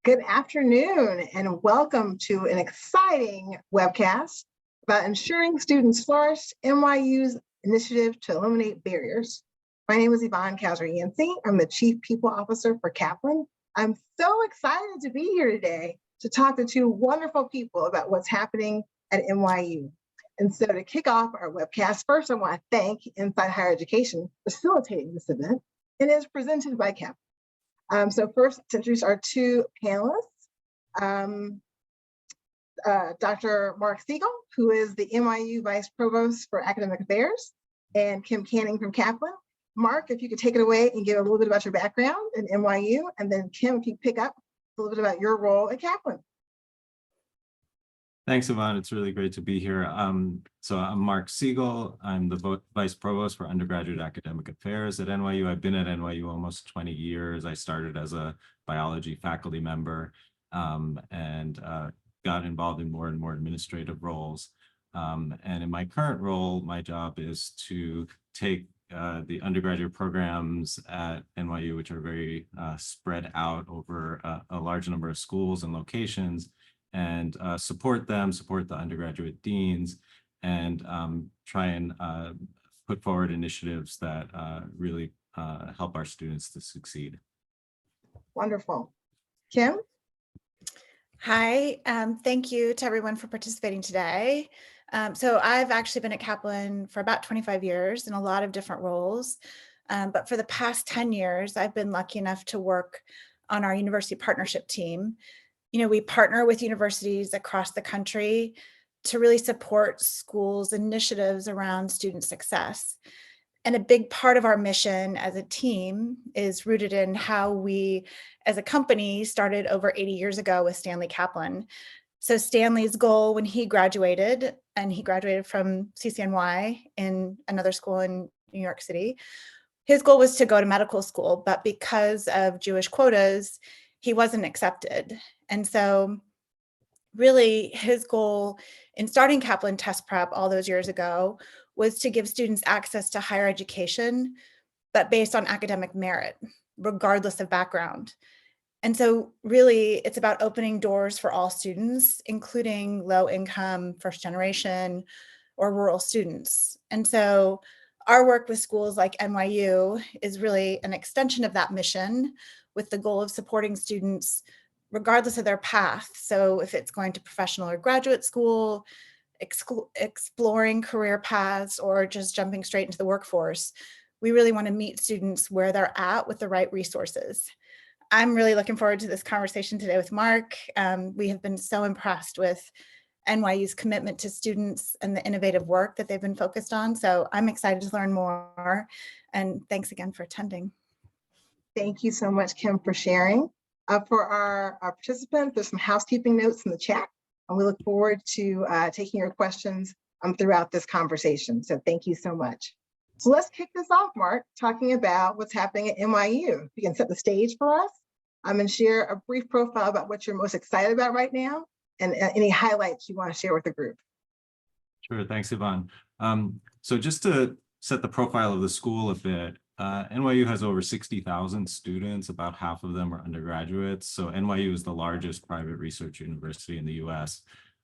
Good afternoon and welcome to an exciting webcast about ensuring students flourish, NYU's initiative to eliminate barriers. My name is Yvonne Yancy. I'm the Chief People Officer for Kaplan. I'm so excited to be here today to talk to two wonderful people about what's happening at NYU. And so to kick off our webcast, first I want to thank Inside Higher Education for facilitating this event, and it is presented by Kaplan. So first, to introduce our two panelists, Dr. Mark Siegal, who is the NYU Vice Provost for Academic Affairs, and Kim Canning from Kaplan. Mark, if you could take it away and give a little bit about your background in NYU, and then Kim, if you pick up a little bit about your role at Kaplan. Thanks, Yvonne. It's really great to be here. So I'm Mark Siegal. I'm the Vice Provost for Undergraduate Academic Affairs at NYU. I've been at NYU almost 20 years. I started as a biology faculty member and got involved in more and more administrative roles. And in my current role, my job is to take the undergraduate programs at NYU, which are very spread out over a large number of schools and locations, and support them, support the undergraduate deans, and try and put forward initiatives that really help our students to succeed. Wonderful. Kim? Hi, thank you to everyone for participating today. So I've actually been at Kaplan for about 25 years in a lot of different roles, but for the past 10 years, I've been lucky enough to work on our university partnership team. You know, we partner with universities across the country to really support schools' initiatives around student success. And a big part of our mission as a team is rooted in how we, as a company, started over 80 years ago with Stanley Kaplan. So Stanley's goal when he graduated, and he graduated from CCNY in another school in New York City, his goal was to go to medical school, but because of Jewish quotas, he wasn't accepted. And so really his goal in starting Kaplan Test Prep all those years ago was to give students access to higher education, but based on academic merit, regardless of background. And so really it's about opening doors for all students, including low income, first generation, or rural students. And so our work with schools like NYU is really an extension of that mission, with the goal of supporting students regardless of their path. So if it's going to professional or graduate school, exploring career paths, or just jumping straight into the workforce, we really want to meet students where they're at with the right resources. I'm really looking forward to this conversation today with Mark. We have been so impressed with NYU's commitment to students and the innovative work that they've been focused on. So I'm excited to learn more. And thanks again for attending. Thank you so much, Kim, for sharing. For our participants, there's some housekeeping notes in the chat, and we look forward to taking your questions throughout this conversation. So thank you so much. So let's kick this off, Mark, talking about what's happening at NYU. You can set the stage for us and share a brief profile about what you're most excited about right now and any highlights you want to share with the group. Sure, thanks, Yvonne. So just to set the profile of the school a bit, NYU has over 60,000 students, about half of them are undergraduates. So NYU is the largest private research university in the US.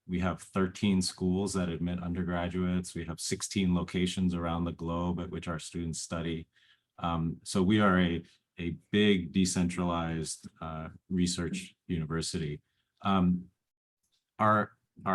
We have 13 schools that admit undergraduates. We have 16 locations around the globe at which our students study. So we are a big decentralized research university. Our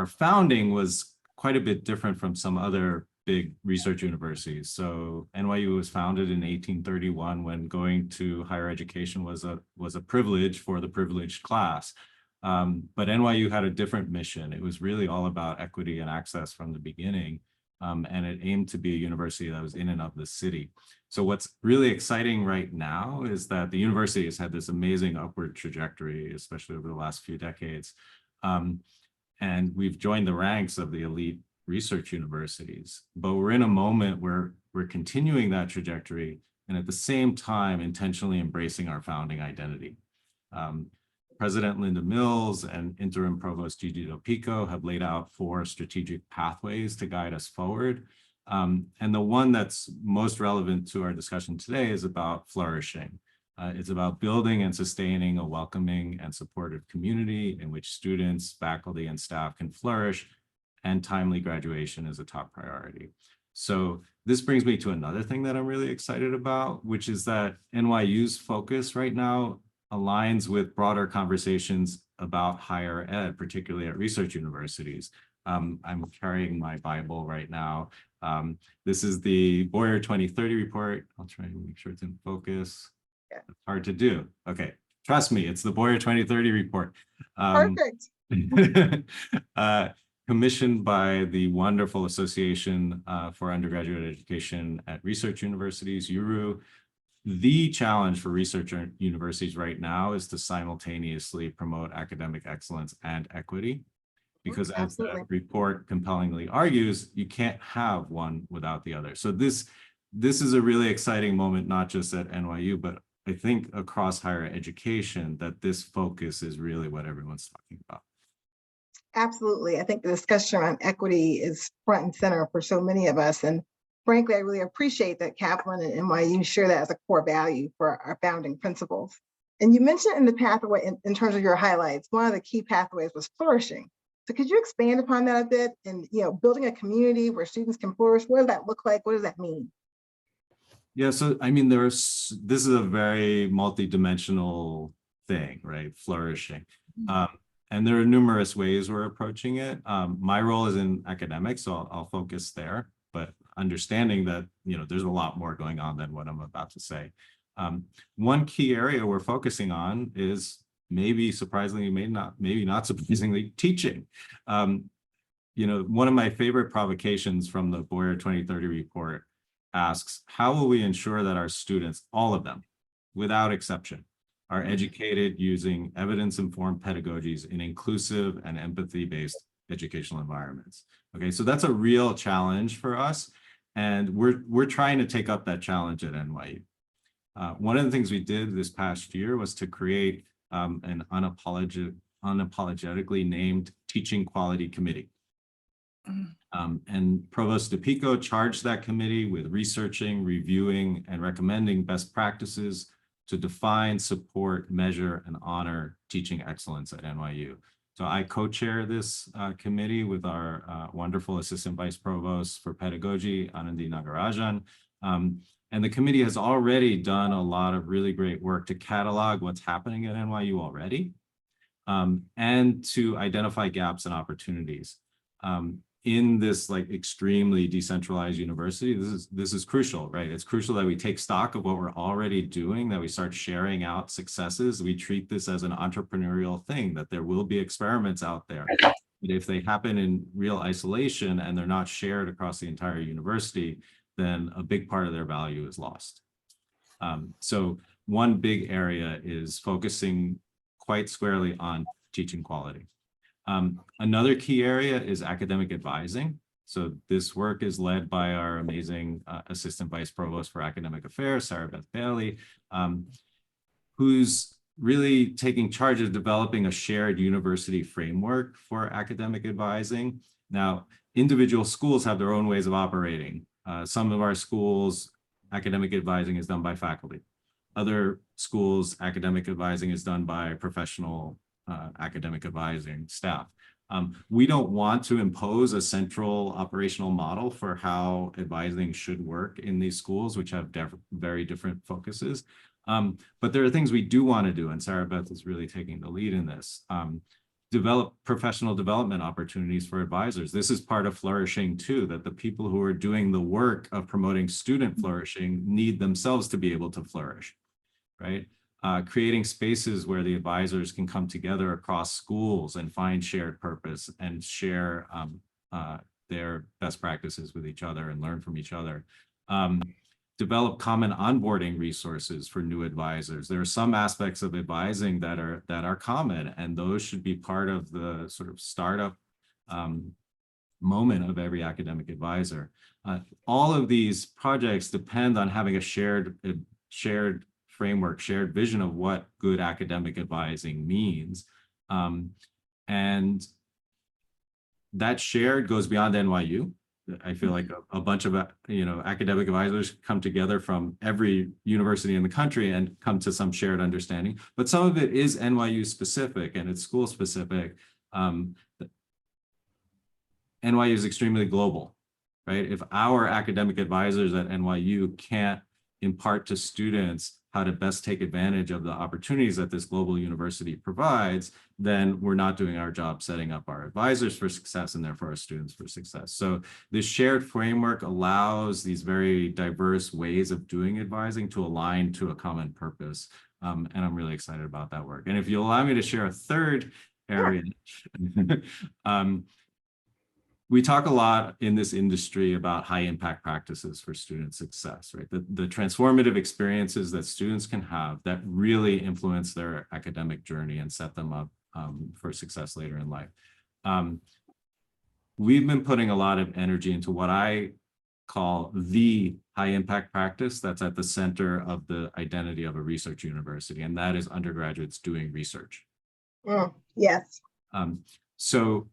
founding was quite a bit different from some other big research universities. So NYU was founded in 1831 when going to higher education was a privilege for the privileged class. But NYU had a different mission. It was really all about equity and access from the beginning. And it aimed to be a university that was in and of the city. So what's really exciting right now is that the university has had this amazing upward trajectory, especially over the last few decades. And we've joined the ranks of the elite research universities, but we're in a moment where we're continuing that trajectory and at the same time intentionally embracing our founding identity. President Linda Mills and Interim Provost Gigi Del Pico have laid out 4 strategic pathways to guide us forward. And the one that's most relevant to our discussion today is about flourishing. It's about building and sustaining a welcoming and supportive community in which students, faculty, and staff can flourish, and timely graduation is a top priority. So this brings me to another thing that I'm really excited about, which is that NYU's focus right now aligns with broader conversations about higher ed, particularly at research universities. I'm carrying my Bible right now. This is the Boyer 2030 report. I'll try and make sure it's in focus. Yeah. It's hard to do. Okay, trust me, it's the Boyer 2030 report. Perfect. Commissioned by the wonderful Association for Undergraduate Education at Research Universities, URU. The challenge for research universities right now is to simultaneously promote academic excellence and equity, because as the report compellingly argues, you can't have one without the other. So this is a really exciting moment, not just at NYU, but I think across higher education, that this focus is really what everyone's talking about. Absolutely. I think the discussion around equity is front and center for so many of us. And frankly, I really appreciate that Kaplan and NYU share that as a core value for our founding principles. And you mentioned in the pathway, in terms of your highlights, one of the key pathways was flourishing. So could you expand upon that a bit? And building a community where students can flourish, what does that look like? What does that mean? Yeah, so I mean, this is a very multidimensional thing, right? Flourishing. And there are numerous ways we're approaching it. My role is in academics, so I'll focus there, but understanding that, there's a lot more going on than what I'm about to say. One key area we're focusing on is maybe surprisingly, maybe not surprisingly, teaching. One of my favorite provocations from the Boyer 2030 report asks, how will we ensure that our students, all of them, without exception, are educated using evidence-informed pedagogies in inclusive and empathy-based educational environments? Okay, so that's a real challenge for us, and we're trying to take up that challenge at NYU. One of the things we did this past year was to create an unapologetically named Teaching Quality Committee. And Provost DePico charged that committee with researching, reviewing, and recommending best practices to define, support, measure, and honor teaching excellence at NYU. So I co-chair this committee with our wonderful Assistant Vice Provost for Pedagogy, Anandi Nagarajan. And the committee has already done a lot of really great work to catalog what's happening at NYU already, and to identify gaps and opportunities. In this extremely decentralized university, this is crucial, right? It's crucial that we take stock of what we're already doing, that we start sharing out successes. We treat this as an entrepreneurial thing, that there will be experiments out there. But if they happen in real isolation and they're not shared across the entire university, then a big part of their value is lost. So one big area is focusing quite squarely on teaching quality. Another key area is academic advising. So this work is led by our amazing Assistant Vice Provost for Academic Affairs, Sarah Beth Bailey, who's really taking charge of developing a shared university framework for academic advising. Now, individual schools have their own ways of operating. Some of our schools, academic advising is done by faculty. Other schools, academic advising is done by professional academic advising staff. We don't want to impose a central operational model for how advising should work in these schools, which have very different focuses. But there are things we do want to do, and Sarah Beth is really taking the lead in this. Develop professional development opportunities for advisors. This is part of flourishing too, that the people who are doing the work of promoting student flourishing need themselves to be able to flourish, right? Creating spaces where the advisors can come together across schools and find shared purpose and share their best practices with each other and learn from each other. Develop common onboarding resources for new advisors. There are some aspects of advising that are common, and those should be part of the sort of startup moment of every academic advisor. All of these projects depend on having a shared framework, shared vision of what good academic advising means. And that shared goes beyond NYU. I feel like a bunch of academic advisors come together from every university in the country and come to some shared understanding. But some of it is NYU specific and it's school specific. NYU is extremely global, right? If our academic advisors at NYU can't impart to students how to best take advantage of the opportunities that this global university provides, then we're not doing our job setting up our advisors for success and therefore our students for success. So this shared framework allows these very diverse ways of doing advising to align to a common purpose. And I'm really excited about that work. And if you'll allow me to share a third area, we talk a lot in this industry about high impact practices for student success, right? The transformative experiences that students can have that really influence their academic journey and set them up for success later in life. We've been putting a lot of energy into what I call the high impact practice that's at the center of the identity of a research university, and that is undergraduates doing research. Yes. So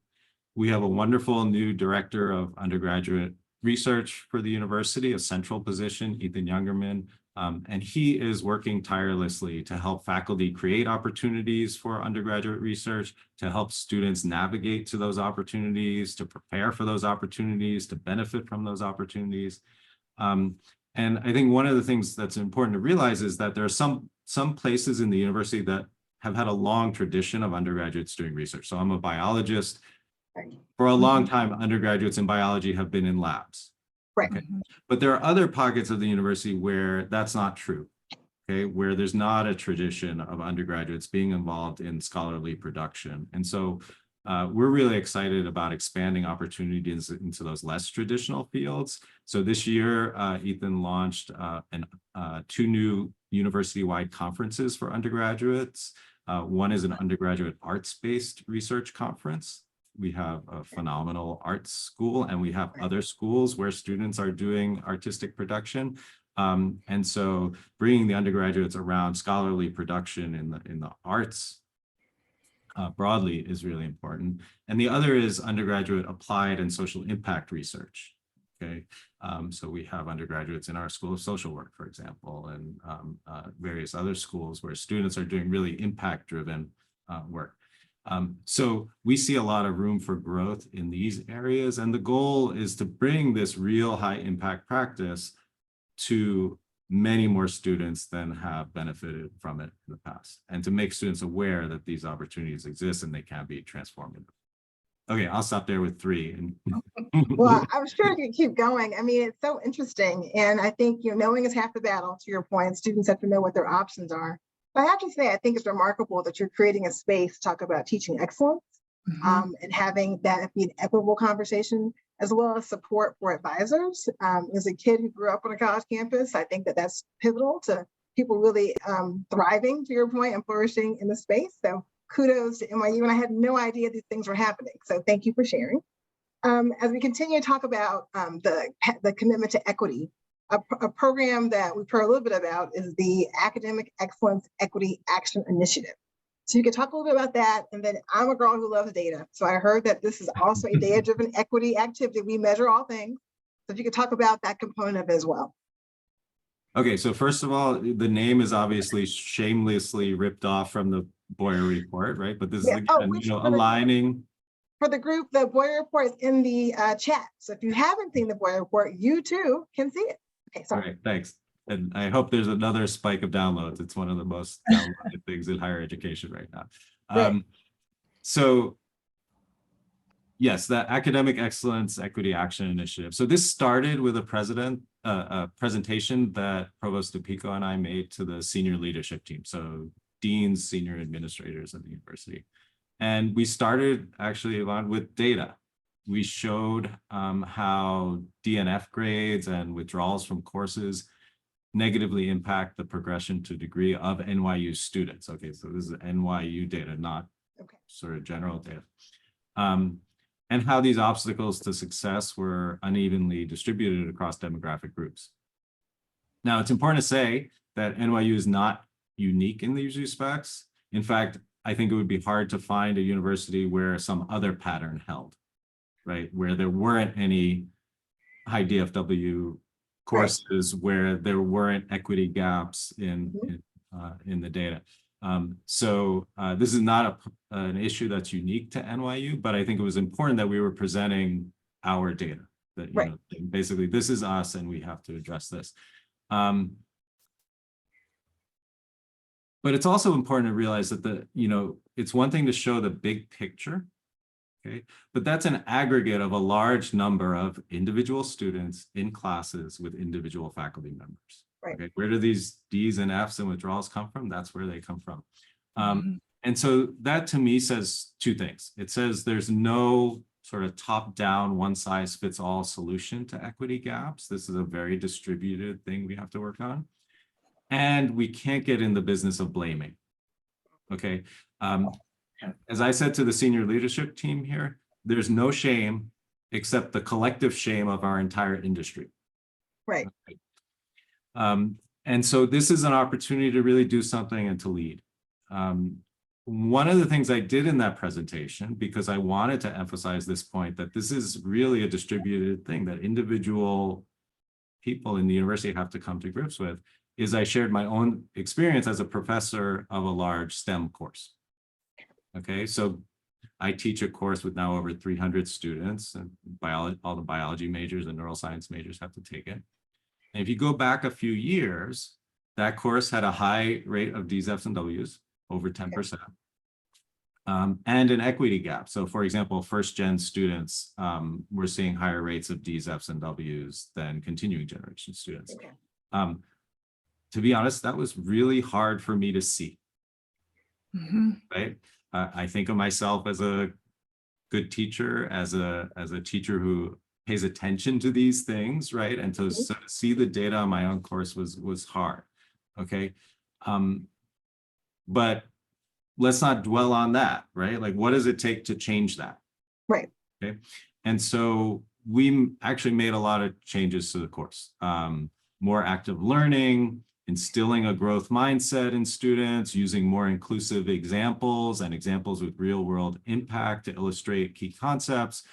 we have a wonderful new director of undergraduate research for the university, a central position, Ethan Youngerman, and he is working tirelessly to help faculty create opportunities for undergraduate research, to help students navigate to those opportunities, to prepare for those opportunities, to benefit from those opportunities. And I think one of the things that's important to realize is that there are some places in the university that have had a long tradition of undergraduates doing research. So I'm a biologist. For a long time, undergraduates in biology have been in labs. Right. Okay? But there are other pockets of the university where that's not true, okay? Where there's not a tradition of undergraduates being involved in scholarly production. And so we're really excited about expanding opportunities into those less traditional fields. So this year, Ethan launched two new university-wide conferences for undergraduates. One is an undergraduate arts-based research conference. We have a phenomenal arts school, and we have other schools where students are doing artistic production. And so bringing the undergraduates around scholarly production in the arts broadly is really important. And the other is undergraduate applied and social impact research. Okay, so we have undergraduates in our School of Social Work, for example, and various other schools where students are doing really impact-driven work. So we see a lot of room for growth in these areas, and the goal is to bring this real high impact practice to many more students than have benefited from it in the past, and to make students aware that these opportunities exist and they can be transformative. Okay, I'll stop there with 3. Well, I'm sure you can keep going. I mean, it's so interesting. And I think, knowing is half the battle, to your point. Students have to know what their options are. But I have to say, I think it's remarkable that you're creating a space to talk about teaching excellence and having that be an equitable conversation, as well as support for advisors. As a kid who grew up on a college campus, I think that that's pivotal to people really thriving, to your point, and flourishing in the space. So kudos to NYU, and I had no idea these things were happening. So thank you for sharing. As we continue to talk about the commitment to equity, a program that we've heard a little bit about is the Academic Excellence Equity Action Initiative. So you could talk a little bit about that. And then I'm a girl who loves data. So I heard that this is also a data-driven equity activity. We measure all things. So if you could talk about that component of it as well. Okay, so first of all, the name is obviously shamelessly ripped off from the Boyer report, right? But this is again, aligning. For the group, the Boyer report is in the chat. So if you haven't seen the Boyer report, you too can see it. Okay, sorry. All right, thanks. And I hope there's another spike of downloads. It's one of the most downloaded things in higher education right now. So yes, that Academic Excellence Equity Action Initiative. So this started with a presentation that Provost DePico and I made to the senior leadership team. So deans, senior administrators at the university. And we started actually, Yvonne, with data. We showed how DNF grades and withdrawals from courses negatively impact the progression to degree of NYU students. Okay, so this is NYU data, not sort of general data. And how these obstacles to success were unevenly distributed across demographic groups. Now, it's important to say that NYU is not unique in these respects. In fact, I think it would be hard to find a university where some other pattern held, right? Where there weren't any high DFW courses where there weren't equity gaps in the data. So this is not an issue that's unique to NYU, but I think it was important that we were presenting our data. That, you know, basically this is us and we have to address this. But it's also important to realize that it's one thing to show the big picture, okay? But that's an aggregate of a large number of individual students in classes with individual faculty members. Okay, where do these D's and F's and withdrawals come from? That's where they come from. And so that to me says two things. It says there's no sort of top-down, one-size-fits-all solution to equity gaps. This is a very distributed thing we have to work on. And we can't get in the business of blaming, okay? As I said to the senior leadership team here, there's no shame except the collective shame of our entire industry. Right. Okay? And so this is an opportunity to really do something and to lead. One of the things I did in that presentation, because I wanted to emphasize this point, that this is really a distributed thing that individual people in the university have to come to grips with, is I shared my own experience as a professor of a large STEM course. Okay, so I teach a course with now over 300 students, and all the biology majors and neuroscience majors have to take it. And if you go back a few years, that course had a high rate of D's, F's, and W's, over 10%, and an equity gap. So for example, first-gen students were seeing higher rates of D's, F's, and W's than continuing generation students. To be honest, that was really hard for me to see, right? I think of myself as a good teacher, as a teacher who pays attention to these things, right? And to sort of see the data on my own course was hard, okay? But let's not dwell on that, right? Like, what does it take to change that? Right. Okay. And so we actually made a lot of changes to the course. More active learning, instilling a growth mindset in students, using more inclusive examples and examples with real world impact to illustrate key concepts,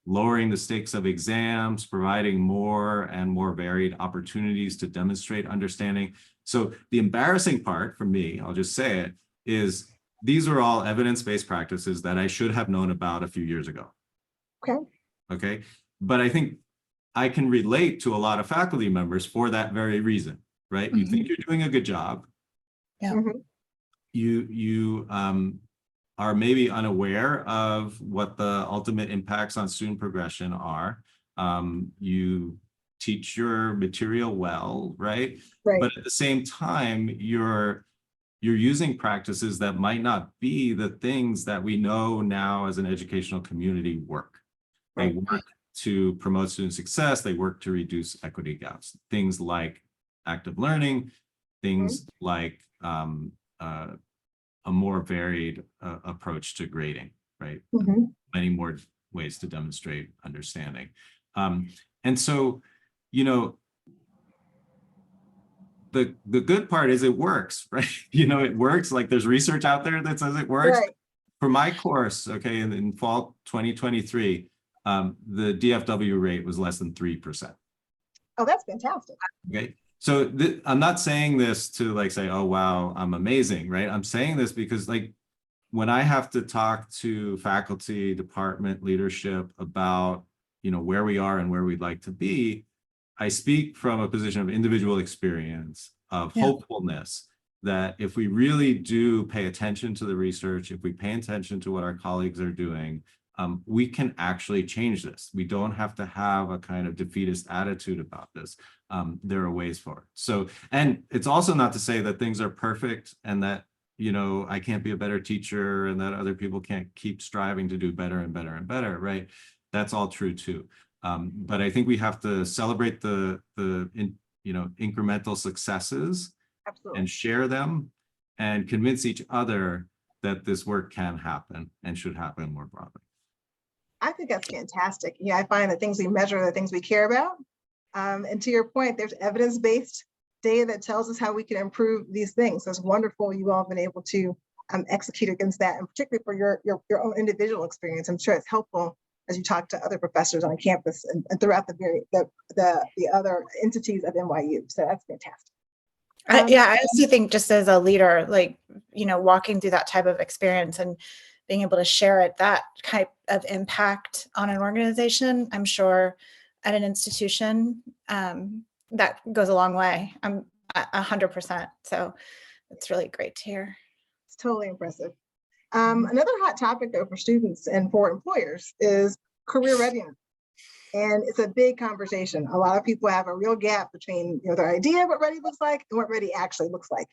lowering the stakes of exams, providing more and more varied opportunities to demonstrate understanding. So the embarrassing part for me, I'll just say it, is these are all evidence-based practices that I should have known about a few years ago. Okay. But I think I can relate to a lot of faculty members for that very reason, right? You think you're doing a good job. You are maybe unaware of what the ultimate impacts on student progression are. You teach your material well, right? But at the same time, you're using practices that might not be the things that we know now as an educational community work. They work to promote student success. They work to reduce equity gaps. Things like active learning, things like a more varied approach to grading, right? Many more ways to demonstrate understanding. And so, you know, the good part is it works, right? You know, it works. Like, there's research out there that says it works. For my course, okay, in fall 2023, the DFW rate was less than 3%. Oh, that's fantastic. Okay. So I'm not saying this to like say, oh, wow, I'm amazing, right? I'm saying this because, like, when I have to talk to faculty, department leadership about, you know, where we are and where we'd like to be, I speak from a position of individual experience, of hopefulness, that if we really do pay attention to the research, if we pay attention to what our colleagues are doing, we can actually change this. We don't have to have a kind of defeatist attitude about this. There are ways for it. So, and it's also not to say that things are perfect and that, you know, I can't be a better teacher and that other people can't keep striving to do better and better and better, right? That's all true too. But I think we have to celebrate the incremental successes and share them and convince each other that this work can happen and should happen more broadly. I think that's fantastic. Yeah, I find the things we measure are the things we care about. And to your point, there's evidence-based data that tells us how we can improve these things. So it's wonderful you all have been able to execute against that, and particularly for your own individual experience. I'm sure it's helpful as you talk to other professors on campus and throughout the other entities of NYU. So that's fantastic. Yeah, I also think just as a leader, like, walking through that type of experience and being able to share it, that type of impact on an organization, I'm sure at an institution, that goes a long way. I'm 100%. So it's really great to hear. It's totally impressive. Another hot topic though for students and for employers is career readiness. And it's a big conversation. A lot of people have a real gap between their idea of what ready looks like and what ready actually looks like.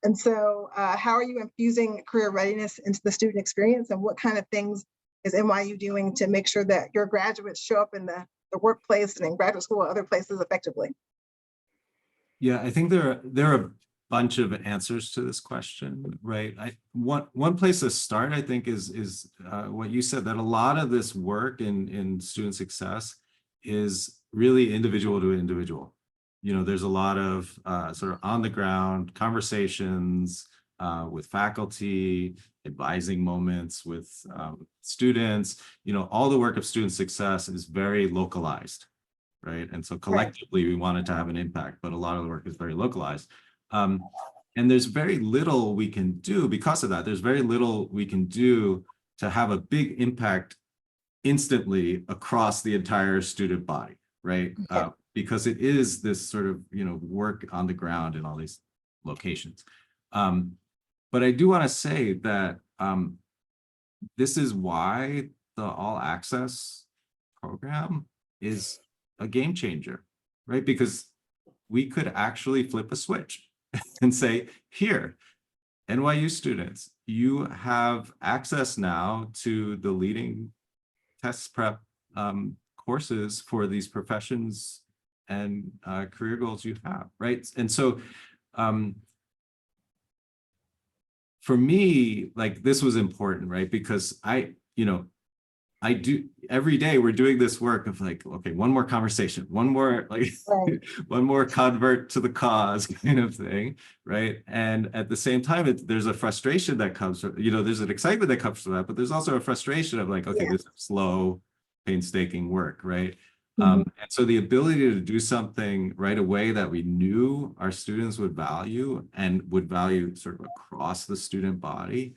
And so how are you infusing career readiness into the student experience, and what kind of things is NYU doing to make sure that your graduates show up in the workplace and in graduate school and other places effectively? Yeah, I think there are a bunch of answers to this question, right? One place to start, I think, is what you said, that a lot of this work in student success is really individual to individual. There's a lot of sort of on the ground conversations with faculty, advising moments with students. All the work of student success is very localized, right? And so collectively, we wanted to have an impact, but a lot of the work is very localized. And there's very little we can do because of that. There's very little we can do to have a big impact instantly across the entire student body, right? Because it is this sort of, work on the ground in all these locations. But I do want to say that this is why the All Access program is a game changer, right? Because we could actually flip a switch and say, here, NYU students, you have access now to the leading test prep courses for these professions and career goals you have, right? And so for me, like, this was important, right? Because I do every day we're doing this work of like, okay, one more conversation, one more one more convert to the cause kind of thing, right? And at the same time, there's a frustration that comes from, there's an excitement that comes from that, but there's also a frustration of like, okay, this is slow, painstaking work, right? And so the ability to do something right away that we knew our students would value and would value sort of across the student body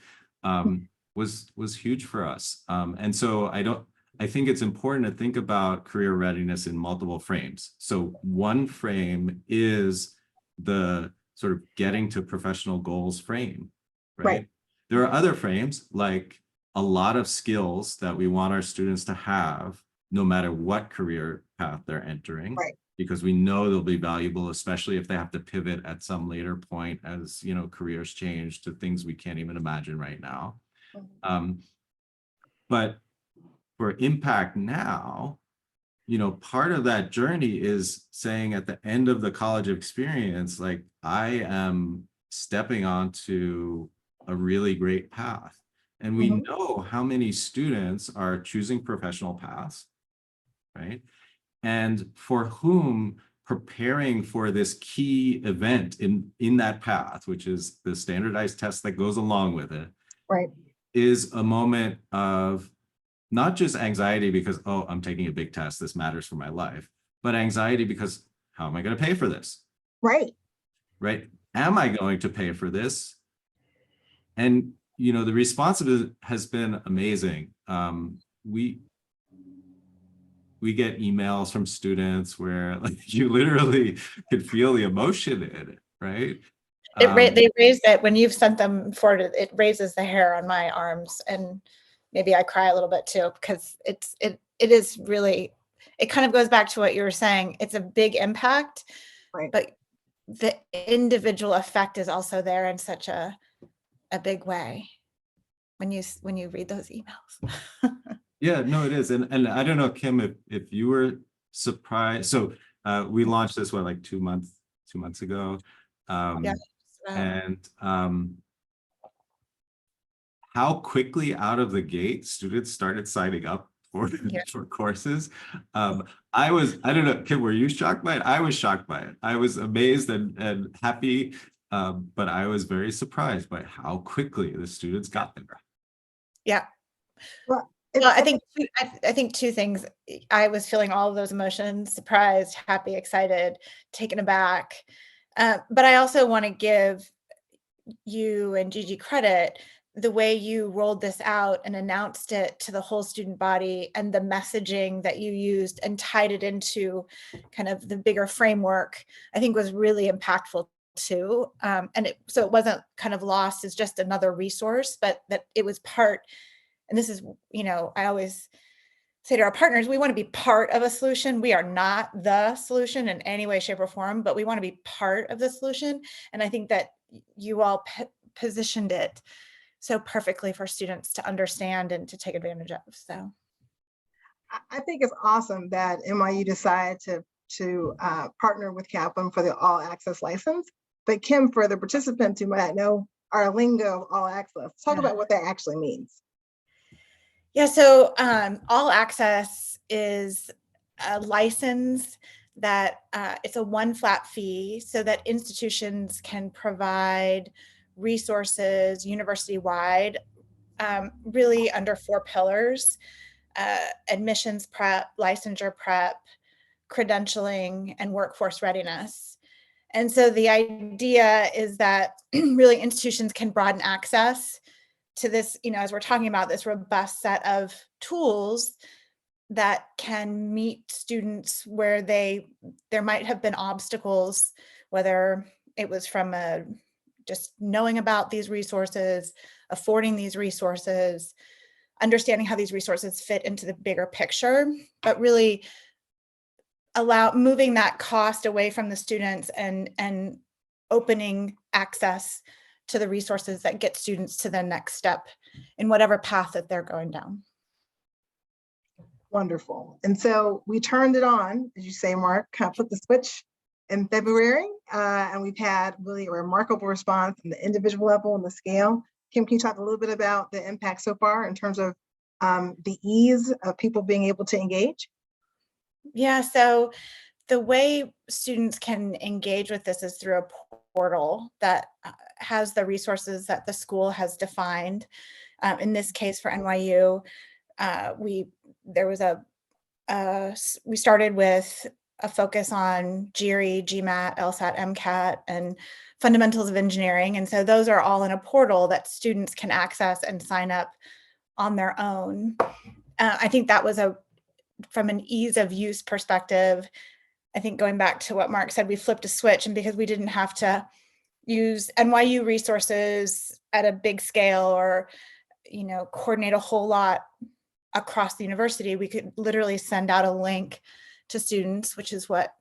was huge for us. And so I think it's important to think about career readiness in multiple frames. So one frame is the sort of getting to professional goals frame, right? There are other frames, like a lot of skills that we want our students to have no matter what career path they're entering, because we know they'll be valuable, especially if they have to pivot at some later point as careers change to things we can't even imagine right now. But for impact now, part of that journey is saying at the end of the college experience, like, I am stepping onto a really great path. And we know how many students are choosing professional paths, right? And for whom preparing for this key event in that path, which is the standardized test that goes along with it, is a moment of not just anxiety because, oh, I'm taking a big test, this matters for my life, but anxiety because, how am I going to pay for this? Right. Am I going to pay for this? And, the response has been amazing. We get emails from students where, like, you literally could feel the emotion in it, right? They raise it when you've sent them forward. It raises the hair on my arms, and maybe I cry a little bit too, because it is really, it kind of goes back to what you were saying. It's a big impact, but the individual effect is also there in such a big way when you read those emails. Yeah, no, it is. And I don't know, Kim, if you were surprised. So we launched this, like 2 months ago. And how quickly out of the gate students started signing up for courses. I don't know, Kim, were you shocked by it? I was shocked by it. I was amazed and happy, but I was very surprised by how quickly the students got there. Yeah. Well, Well, I think two things. I was feeling all of those emotions: surprised, happy, excited, taken aback. But I also want to give you and Gigi credit the way you rolled this out and announced it to the whole student body, and the messaging that you used and tied it into kind of the bigger framework, I think was really impactful too. So it wasn't kind of lost as just another resource, but that it was part. And this is, I always say to our partners, we want to be part of a solution. We are not the solution in any way, shape, or form, but we want to be part of the solution. And I think that you all positioned it so perfectly for students to understand and to take advantage of. So I think it's awesome that NYU decided to partner with Kaplan for the all access license. But Kim, for the participants who might not know our lingo of all access, talk about what that actually means. Yeah, so all access is a license that it's a one flat fee so that institutions can provide resources university-wide, really under 4 pillars: admissions prep, licensure prep, credentialing, and workforce readiness. And so the idea is that really institutions can broaden access to this, as we're talking about, this robust set of tools that can meet students where there might have been obstacles, whether it was from just knowing about these resources, affording these resources, understanding how these resources fit into the bigger picture, but really moving that cost away from the students and opening access to the resources that get students to the next step in whatever path that they're going down. Wonderful. And so we turned it on, as you say, Mark, kind of put the switch in February, and we've had really a remarkable response on the individual level and the scale. Kim, can you talk a little bit about the impact so far in terms of the ease of people being able to engage? Yeah, so the way students can engage with this is through a portal that has the resources that the school has defined. In this case, for NYU, we started with a focus on GRE, GMAT, LSAT, MCAT, and fundamentals of engineering. And so those are all in a portal that students can access and sign up on their own. I think that was from an ease of use perspective. I think going back to what Mark said, we flipped a switch, and because we didn't have to use NYU resources at a big scale or, coordinate a whole lot across the university, we could literally send out a link to students, which is what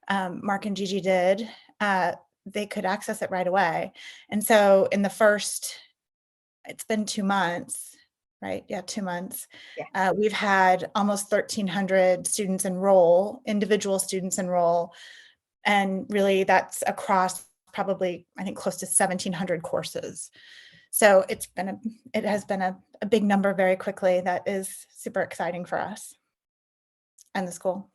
Mark and Gigi did. They could access it right away. And so it's been 2 months, right? Yeah, 2 months. Yeah. We've had almost 1,300 students individual students enroll. And really that's across probably, I think, close to 1,700 courses. So it has been a big number very quickly. That is super exciting for us and the school.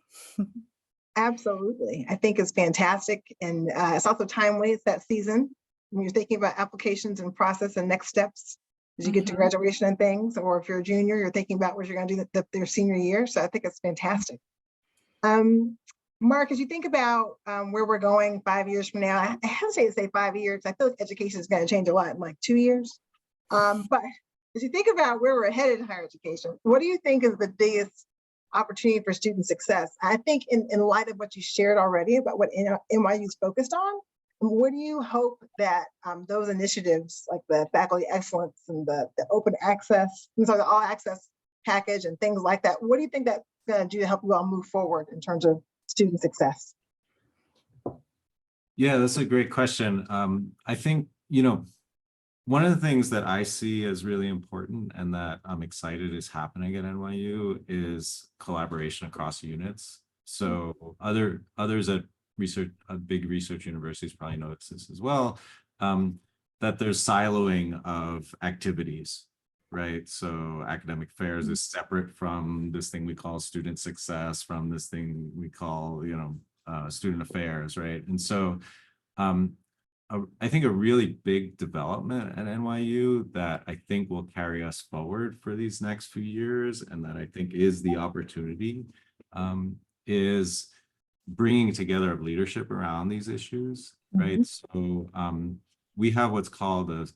Absolutely. I think it's fantastic. And it's also timely. It's that season when you're thinking about applications and process and next steps as you get to graduation and things, or if you're a junior, you're thinking about what you're going to do their senior year. So I think it's fantastic. Mark, as you think about where we're going 5 years from now, I hesitate to say 5 years. I feel like education is going to change a lot in like 2 years. But as you think about where we're headed in higher education, what do you think is the biggest opportunity for student success? I think in light of what you shared already about what NYU is focused on, what do you hope that those initiatives like the faculty excellence and the open access, the all access package and things like that, what do you think that's going to do to help you all move forward in terms of student success? Yeah, that's a great question. I think, one of the things that I see as really important and that I'm excited is happening at NYU is collaboration across units. So others at big research universities probably notice this as well, that there's siloing of activities, right? So academic affairs is separate from this thing we call student success, from this thing we call, student affairs, right? And so I think a really big development at NYU that I think will carry us forward for these next few years, and that I think is the opportunity, is bringing together of leadership around these issues, right? So we have what's called a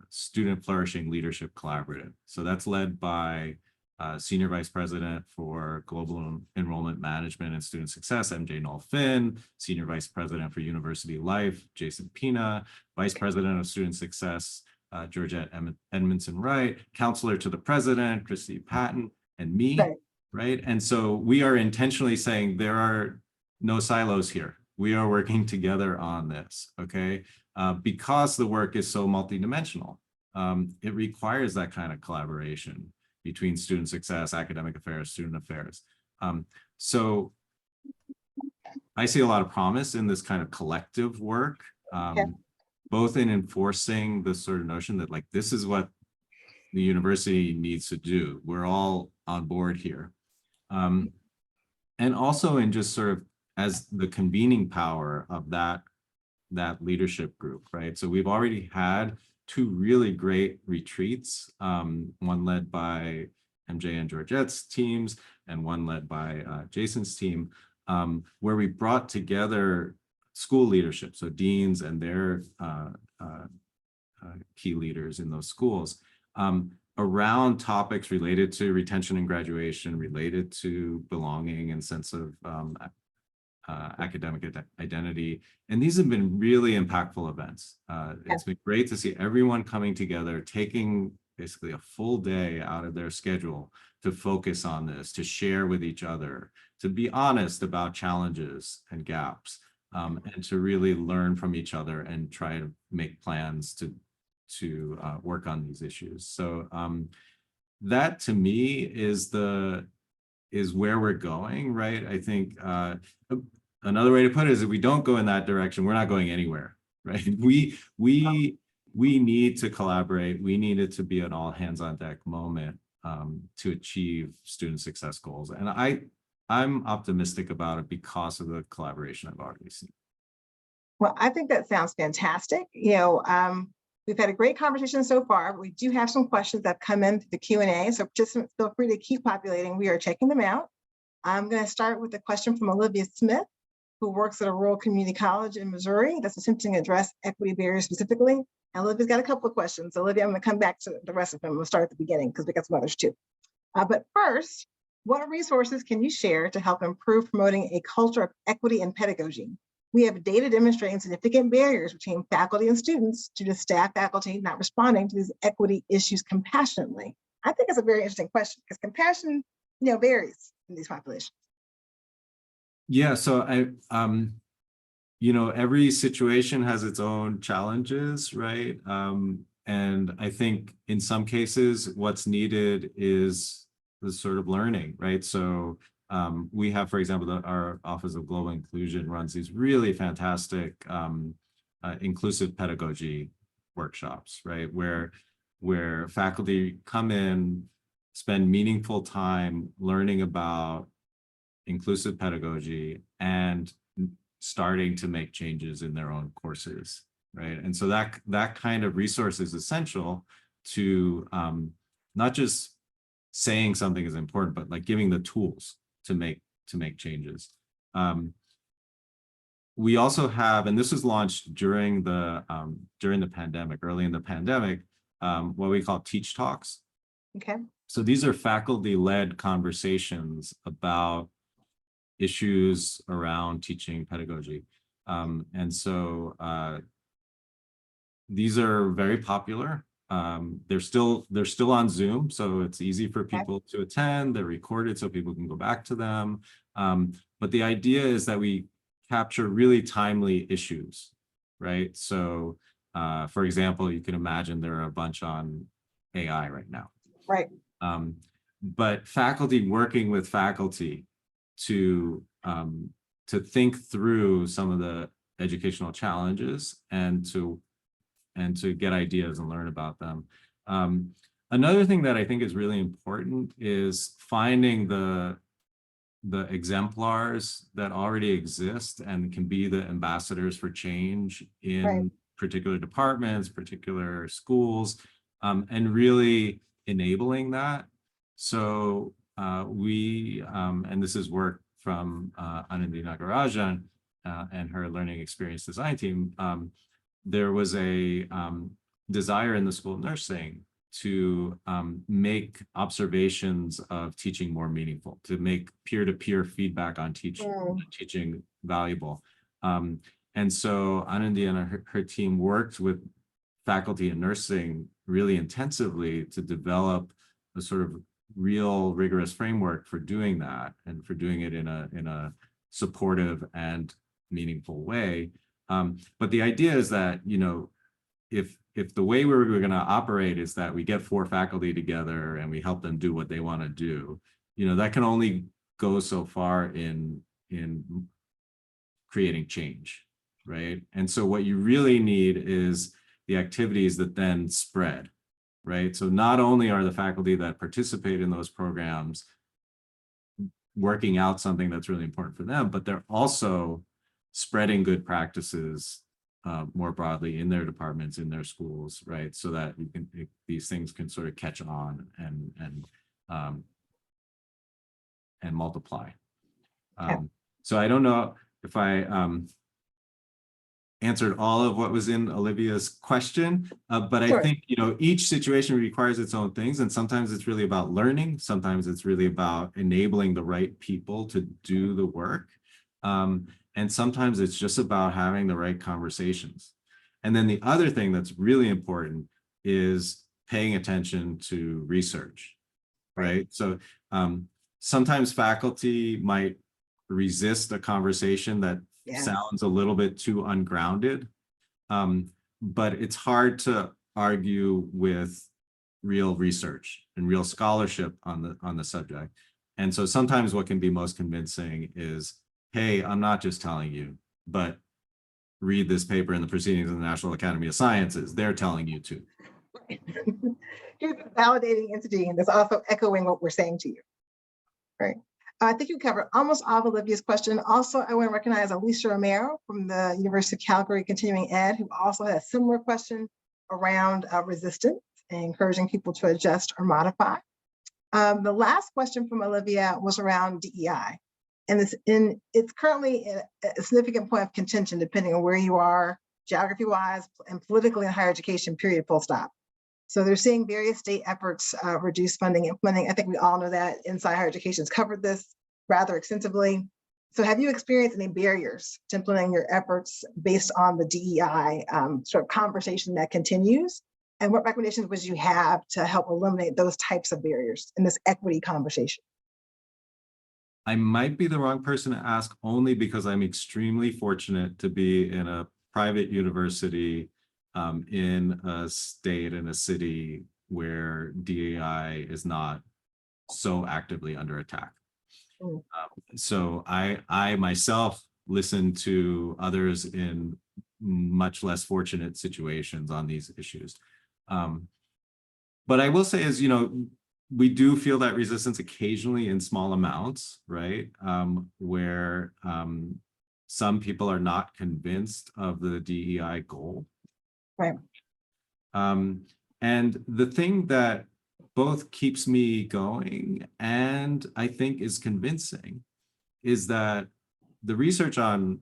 Student Flourishing Leadership Collaborative. So that's led by Senior Vice President for Global Enrollment Management and Student Success, MJ Noel-Finn, Senior Vice President for University Life, Jason Pina, Vice President of Student Success, Georgette Edmondson-Wright, Counselor to the President, Christy Patton, and me, right? And so we are intentionally saying there are no silos here. We are working together on this, okay? Because the work is so multidimensional, it requires that kind of collaboration between student success, academic affairs, student affairs. So I see a lot of promise in this kind of collective work, both in enforcing the sort of notion that like, this is what the university needs to do. We're all on board here. And also in just sort of as the convening power of that leadership group, right? So we've already had 2 really great retreats, one led by MJ and Georgette's teams, and one led by Jason's team, where we brought together school leadership, so deans and their key leaders in those schools, around topics related to retention and graduation, related to belonging and sense of academic identity. And these have been really impactful events. It's been great to see everyone coming together, taking basically a full day out of their schedule to focus on this, to share with each other, to be honest about challenges and gaps, and to really learn from each other and try to make plans to work on these issues. So that to me is where we're going, right? I think another way to put it is if we don't go in that direction, we're not going anywhere, right? We need to collaborate. We need it to be an all hands on deck moment to achieve student success goals. And I'm optimistic about it because of the collaboration I've already seen. Well, I think that sounds fantastic. We've had a great conversation so far, but we do have some questions that come in through the Q&A, so just feel free to keep populating. We are checking them out. I'm going to start with a question from Olivia Smith, who works at a rural community college in Missouri that's attempting to address equity barriers specifically. And Olivia's got a couple of questions. Olivia, I'm going to come back to the rest of them. We'll start at the beginning because we got some others too. But first, what resources can you share to help improve promoting a culture of equity and pedagogy? We have data demonstrating significant barriers between faculty and students due to staff faculty not responding to these equity issues compassionately. I think it's a very interesting question because compassion, varies in these populations. Yeah, so every situation has its own challenges, right? And I think in some cases, what's needed is the sort of learning, right? So we have, for example, our Office of Global Inclusion runs these really fantastic inclusive pedagogy workshops, right? Where faculty come in, spend meaningful time learning about inclusive pedagogy and starting to make changes in their own courses, right? And so that kind of resource is essential to not just saying something is important, but like giving the tools to make changes. We also have, and this was launched during the pandemic, early in the pandemic, what we call Teach Talks. Okay. So these are faculty-led conversations about issues around teaching pedagogy. And so these are very popular. They're still on Zoom, so it's easy for people to attend. They're recorded so people can go back to them. But the idea is that we capture really timely issues, right? So for example, you can imagine there are a bunch on AI right now. Right. But faculty working with faculty to think through some of the educational challenges and to get ideas and learn about them. Another thing that I think is really important is finding the exemplars that already exist and can be the ambassadors for change in particular departments, particular schools, and really enabling that. So and this is work from Anandi Nagarajan and her learning experience design team. There was a desire in the School of Nursing to make observations of teaching more meaningful, to make peer-to-peer feedback on teaching valuable. And so Anandi and her team worked with faculty in nursing really intensively to develop a sort of real rigorous framework for doing that, and for doing it in a supportive and meaningful way. But the idea is that, you know, if the way we're going to operate is that we get 4 faculty together and we help them do what they want to do, you know, that can only go so far in creating change, right? And so what you really need is the activities that then spread, right? So not only are the faculty that participate in those programs working out something that's really important for them, but they're also spreading good practices more broadly in their departments, in their schools, right? So that these things can sort of catch on and multiply. So I don't know if I answered all of what was in Olivia's question, but I think, you know, each situation requires its own things, and sometimes it's really about learning, sometimes it's really about enabling the right people to do the work, and sometimes it's just about having the right conversations. And then the other thing that's really important is paying attention to research, right? So sometimes faculty might resist a conversation that sounds a little bit too ungrounded, but it's hard to argue with real research and real scholarship on the subject. And so sometimes what can be most convincing is, hey, I'm not just telling you, but read this paper in the Proceedings of the National Academy of Sciences. They're telling you to. Here's a validating entity, and it's also echoing what we're saying to you, right? I think you covered almost all of Olivia's question. Also, I want to recognize Alicia Romero from the University of Calgary Continuing Ed, who also had a similar question around resistance and encouraging people to adjust or modify. The last question from Olivia was around DEI. And it's currently a significant point of contention, depending on where you are, geography-wise and politically in higher education, period, full stop. So they're seeing various state efforts reduce funding, implementing. I think we all know that Inside Higher Education has covered this rather extensively. So have you experienced any barriers to implementing your efforts based on the DEI sort of conversation that continues? And what recommendations would you have to help eliminate those types of barriers in this equity conversation? I might be the wrong person to ask, only because I'm extremely fortunate to be in a private university in a state, in a city where DEI is not so actively under attack. So I myself listen to others in much less fortunate situations on these issues. But I will say is, you know, we do feel that resistance occasionally in small amounts, right? Where some people are not convinced of the DEI goal. Right. And the thing that both keeps me going and I think is convincing is that the research on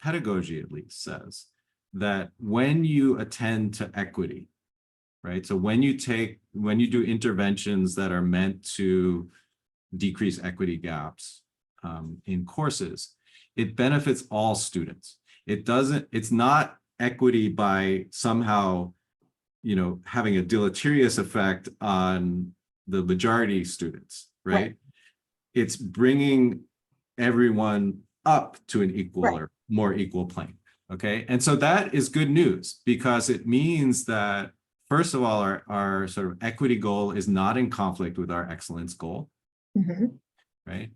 pedagogy at least says that when you attend to equity, right? So when you do interventions that are meant to decrease equity gaps in courses, it benefits all students. It's not equity by somehow, you know, having a deleterious effect on the majority students, right? It's bringing everyone up to an equal or more equal plane, okay? And so that is good news, because it means that, first of all, our sort of equity goal is not in conflict with our excellence goal, right?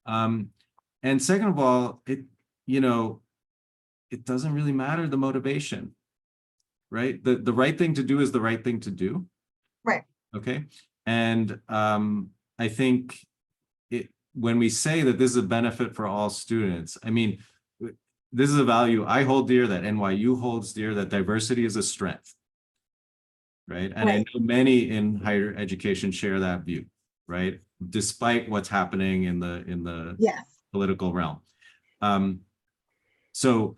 And second of all, it doesn't really matter the motivation, right? The right thing to do is the right thing to do. Right. Okay. And I think when we say that this is a benefit for all students, I mean, this is a value I hold dear, that NYU holds dear, that diversity is a strength, right? And I know many in higher education share that view, right? Despite what's happening in the Yes. political realm. So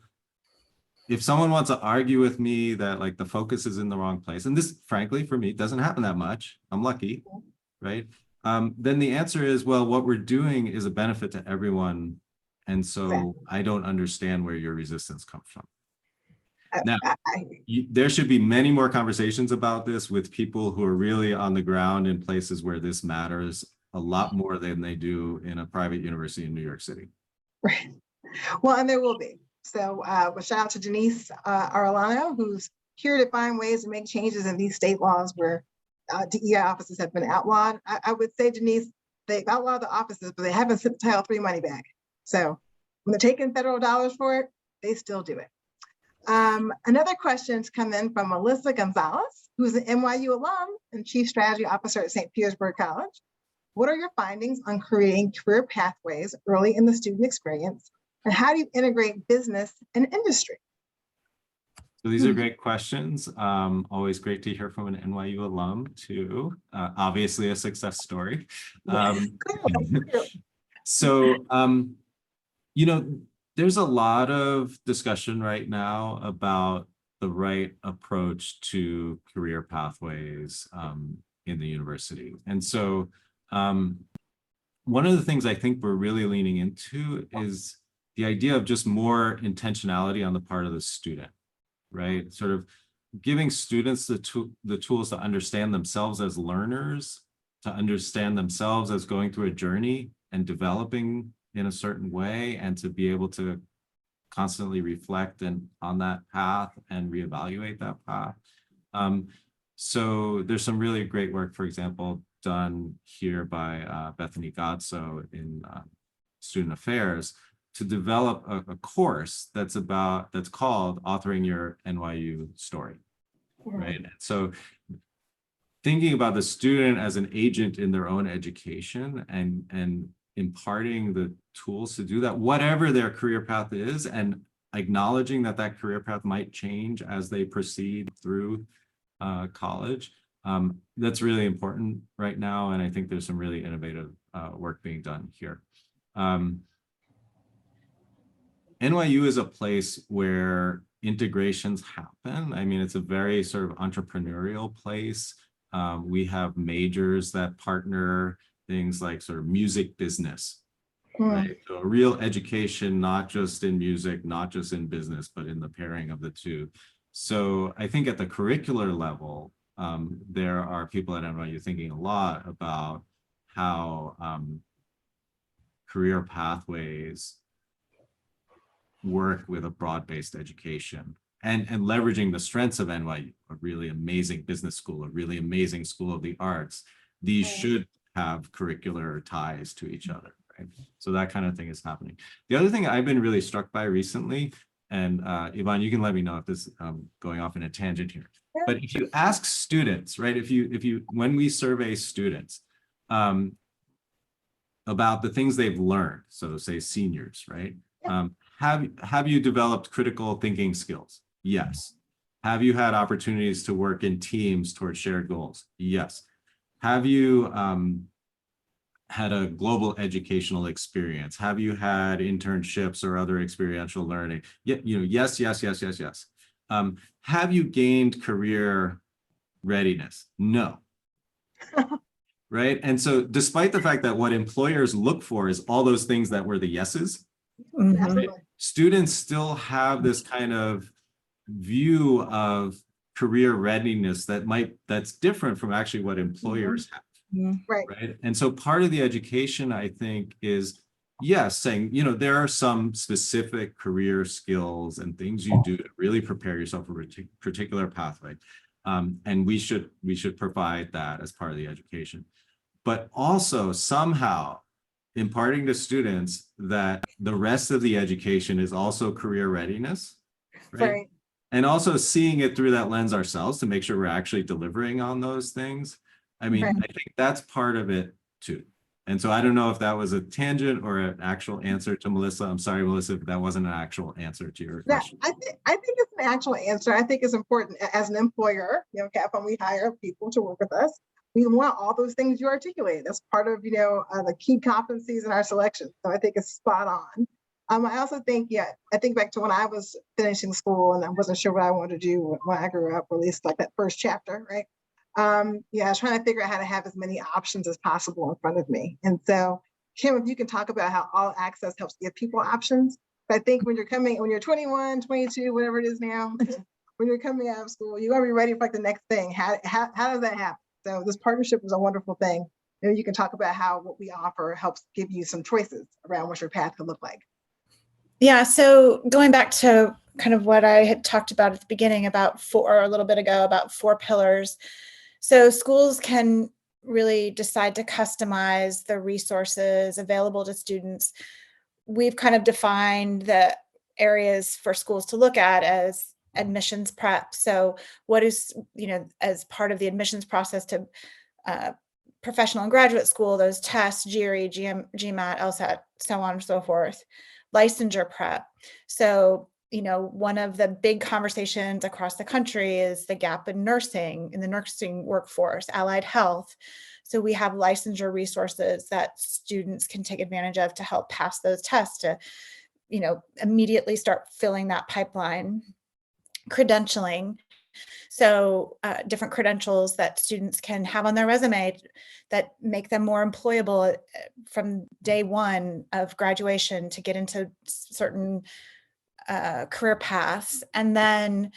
if someone wants to argue with me that like the focus is in the wrong place, and this frankly for me doesn't happen that much, I'm lucky, right? Then the answer is, well, what we're doing is a benefit to everyone. And so I don't understand where your resistance comes from. Now, there should be many more conversations about this with people who are really on the ground in places where this matters a lot more than they do in a private university in New York City. Right. Well, and there will be. So shout out to Denise Arellano, who's here to find ways to make changes in these state laws where DEI offices have been outlawed. I would say, Denise, they've outlawed the offices, but they haven't sent the Title III money back. So when they're taking federal dollars for it, they still do it. Another question's come in from Melissa Gonzalez, who's an NYU alum and Chief Strategy Officer at St. Petersburg College. What are your findings on creating career pathways early in the student experience? And how do you integrate business and industry? So these are great questions. Always great to hear from an NYU alum too. Obviously a success story. So, you know, there's a lot of discussion right now about the right approach to career pathways in the university. And so one of the things I think we're really leaning into is the idea of just more intentionality on the part of the student, right? Sort of giving students the tools to understand themselves as learners, to understand themselves as going through a journey and developing in a certain way, and to be able to constantly reflect on that path and reevaluate that path. So there's some really great work, for example, done here by Bethany Godso in Student Affairs to develop a course that's called Authoring Your NYU Story, right? And so thinking about the student as an agent in their own education and imparting the tools to do that, whatever their career path is, and acknowledging that that career path might change as they proceed through college. That's really important right now. And I think there's some really innovative work being done here. NYU is a place where integrations happen. I mean, it's a very sort of entrepreneurial place. We have majors that partner things like sort of music business, right? So a real education, not just in music, not just in business, but in the pairing of the two. So I think at the curricular level, there are people at NYU thinking a lot about how career pathways work with a broad-based education and leveraging the strengths of NYU, a really amazing business school, a really amazing school of the arts. These should have curricular ties to each other, right? So that kind of thing is happening. The other thing I've been really struck by recently, and Yvonne, you can let me know if this is going off in a tangent here, but if you ask students, right, when we survey students about the things they've learned, so say seniors, right? Have you developed critical thinking skills? Yes. Have you had opportunities to work in teams towards shared goals? Yes. Have you had a global educational experience? Have you had internships or other experiential learning? Yes. Have you gained career readiness? No. Right? And so despite the fact that what employers look for is all those things that were the yeses, right? Students still have this kind of view of career readiness that's different from actually what employers have. Right. And so part of the education, I think, is yes, saying, there are some specific career skills and things you do to really prepare yourself for a particular pathway. And we should provide that as part of the education. But also somehow imparting to students that the rest of the education is also career readiness, right? And also seeing it through that lens ourselves to make sure we're actually delivering on those things. I mean, I think that's part of it too. And so I don't know if that was a tangent or an actual answer to Melissa. I'm sorry, Melissa, if that wasn't an actual answer to your question. I think it's an actual answer. I think it's important as an employer, Kaplan, we hire people to work with us. We want all those things you articulate. That's part of, the key competencies in our selection. So I think it's spot on. I also think, I think back to when I was finishing school and I wasn't sure what I wanted to do when I grew up, or at least like that first chapter, right? I was trying to figure out how to have as many options as possible in front of me. And so, Kim, if you can talk about how all access helps give people options. But I think when you're 21, 22, whatever it is now, when you're coming out of school, you gotta be ready for like the next thing. How does that happen? So this partnership is a wonderful thing. Maybe you can talk about how what we offer helps give you some choices around what your path could look like. Yeah, so going back to kind of what I had talked about at the beginning about a little bit ago about 4 pillars. So schools can really decide to customize the resources available to students. We've kind of defined the areas for schools to look at as admissions prep. So what is, as part of the admissions process to professional and graduate school, those tests, GRE, GMAT, LSAT, so on and so forth. Licensure prep. So, one of the big conversations across the country is the gap in the nursing workforce, allied health. So we have licensure resources that students can take advantage of to help pass those tests to, immediately start filling that pipeline. Credentialing. So different credentials that students can have on their resume that make them more employable from day one of graduation to get into certain career paths. And then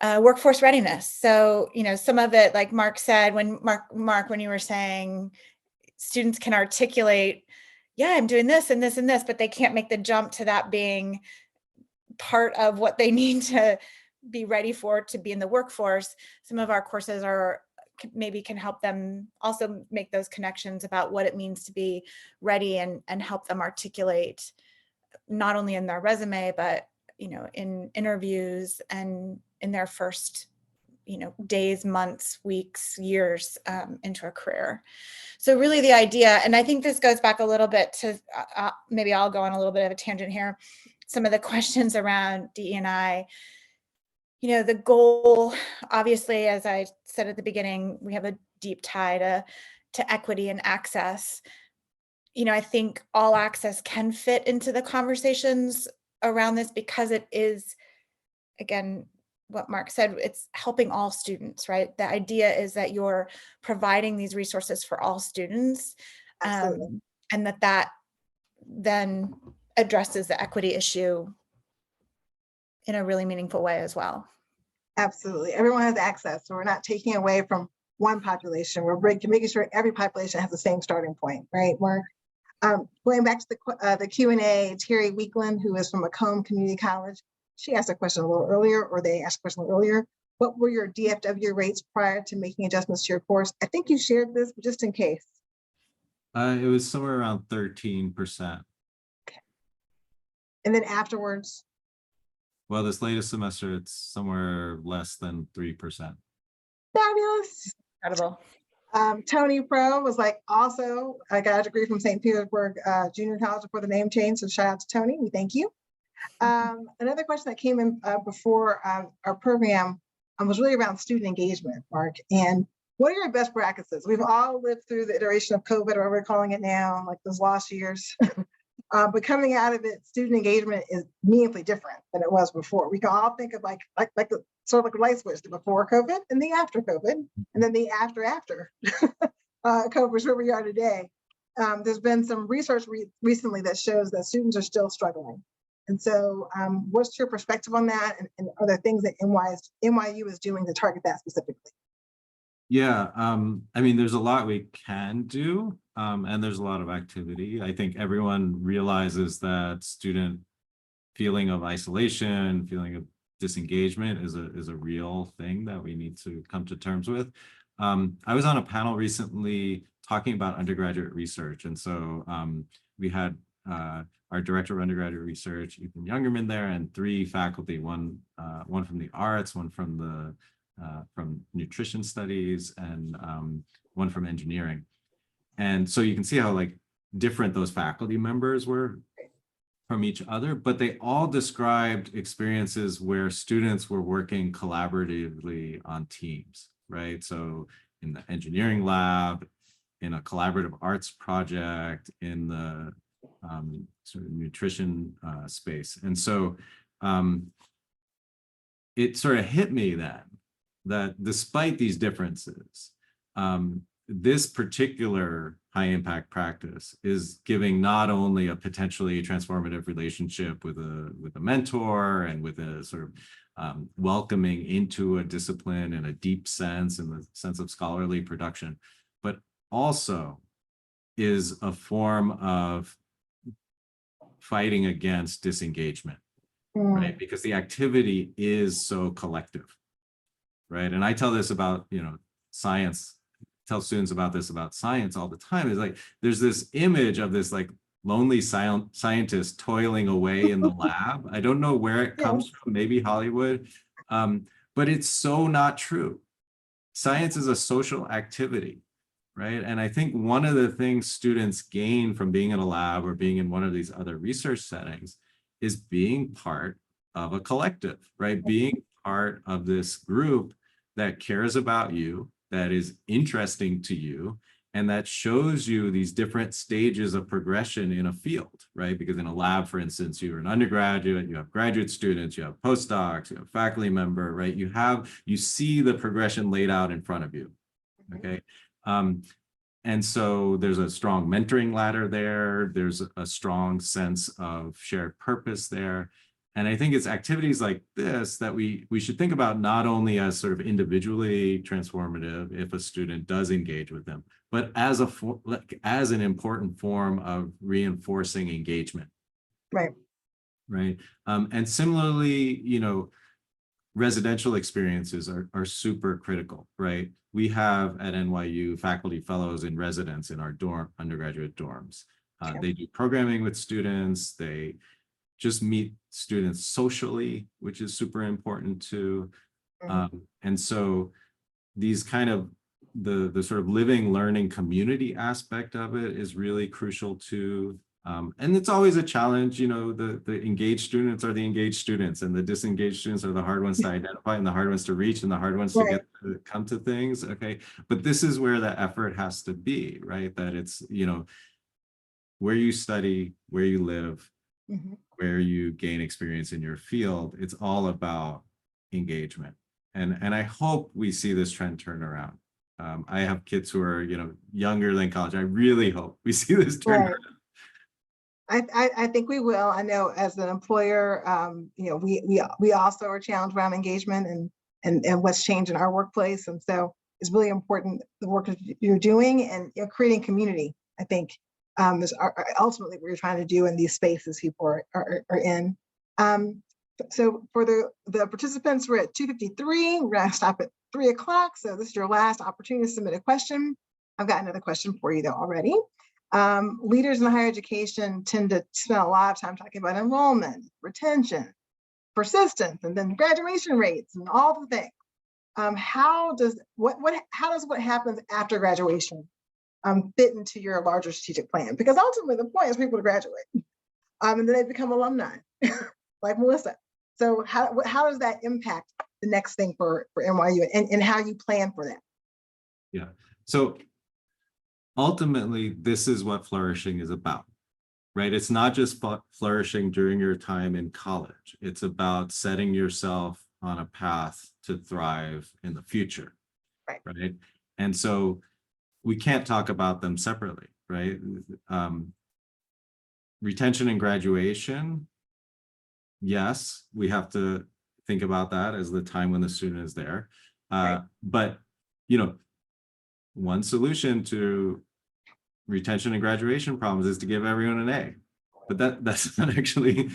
workforce readiness. So, some of it, like Mark said, when you were saying students can articulate, I'm doing this and this and this, but they can't make the jump to that being part of what they need to be ready for to be in the workforce. Some of our courses can help them also make those connections about what it means to be ready and help them articulate not only in their resume, but, in interviews and in their first, days, months, weeks, years into a career. So really the idea, and I think this goes back a little bit to, maybe I'll go on a little bit of a tangent here, some of the questions around DE&I. The goal, obviously, as I said at the beginning, we have a deep tie to equity and access. I think all access can fit into the conversations around this because it is, again, what Mark said, it's helping all students, right? The idea is that you're providing these resources for all students, and that then addresses the equity issue in a really meaningful way as well. Absolutely. Everyone has access. So we're not taking away from one population. We're making sure every population has the same starting point, right, Mark? Going back to the Q&A, Terry Weekland, who is from Macomb Community College, she asked a question a little earlier, or they asked a question a little earlier. What were your DFW rates prior to making adjustments to your course? I think you shared this, but just in case. It was somewhere around 13%. Okay. And then afterwards? Well, this latest semester, it's somewhere less than 3%. Fabulous. Incredible. Tony Pro was like, also, I got a degree from St. Petersburg Junior College before the name change. So shout out to Tony. We thank you. Another question that came in before our program was really around student engagement, Mark. And what are your best practices? We've all lived through the iteration of COVID, or whatever we're calling it now, like those lost years. But coming out of it, student engagement is meaningfully different than it was before. We can all think of like sort of like a light switch, the before COVID and the after COVID, and then the after COVID, where we are today. There's been some research recently that shows that students are still struggling. And so what's your perspective on that? And are there things that NYU is doing to target that specifically? Yeah, I mean, there's a lot we can do, and there's a lot of activity. I think everyone realizes that student feeling of isolation, feeling of disengagement is a real thing that we need to come to terms with. I was on a panel recently talking about undergraduate research, and so we had our director of undergraduate research, Yvonne Yancy, there, and 3 faculty, one from the arts, one from nutrition studies, and one from engineering. And so you can see how like different those faculty members were from each other, but they all described experiences where students were working collaboratively on teams, right? So in the engineering lab, in a collaborative arts project, in the sort of nutrition space. And so it sort of hit me then that despite these differences, this particular high impact practice is giving not only a potentially transformative relationship with a mentor and with a sort of welcoming into a discipline in a deep sense, in the sense of scholarly production, but also is a form of fighting against disengagement, right? Because the activity is so collective, right? And I tell this about, science, tell students about this about science all the time. Is like, there's this image of this like lonely scientist toiling away in the lab. I don't know where it comes from, maybe Hollywood, but it's so not true. Science is a social activity, right? And I think one of the things students gain from being in a lab or being in one of these other research settings is being part of a collective, right? Being part of this group that cares about you, that is interesting to you, and that shows you these different stages of progression in a field, right? Because in a lab, for instance, you're an undergraduate, you have graduate students, you have postdocs, you have faculty member, right? You see the progression laid out in front of you, okay? And so there's a strong mentoring ladder there. There's a strong sense of shared purpose there. And I think it's activities like this that we should think about not only as sort of individually transformative if a student does engage with them, but as an important form of reinforcing engagement. Right. Right. And similarly, residential experiences are super critical, right? We have at NYU faculty fellows in residence in our undergraduate dorms. They do programming with students. They just meet students socially, which is super important too. And so these kind of the sort of living, learning community aspect of it is really crucial too. And it's always a challenge, the engaged students are the engaged students, and the disengaged students are the hard ones to identify and the hard ones to reach and the hard ones to get to come to things. Okay. But this is where the effort has to be, right? That it's, where you study, where you live, where you gain experience in your field. It's all about engagement. And I hope we see this trend turn around. I have kids who are, younger than college. I really hope we see this turn around. I think we will. I know as an employer, we also are challenged around engagement and what's changed in our workplace. And so it's really important the work that you're doing and creating community, I think, is ultimately what you're trying to do in these spaces people are in. So for the participants, we're at 2:53. We're going to stop at 3 o'clock. So this is your last opportunity to submit a question. I've got another question for you though already. Leaders in higher education tend to spend a lot of time talking about enrollment, retention, persistence, and then graduation rates and all the things. How does what happens after graduation fit into your larger strategic plan? Because ultimately the point is people to graduate, and then they become alumni, like Melissa. So how does that impact the next thing for NYU and how you plan for that? Yeah. So ultimately, this is what flourishing is about, right? It's not just flourishing during your time in college. It's about setting yourself on a path to thrive in the future, right? And so we can't talk about them separately, right? Retention and graduation, yes, we have to think about that as the time when the student is there. But, one solution to retention and graduation problems is to give everyone an A. But that's not actually,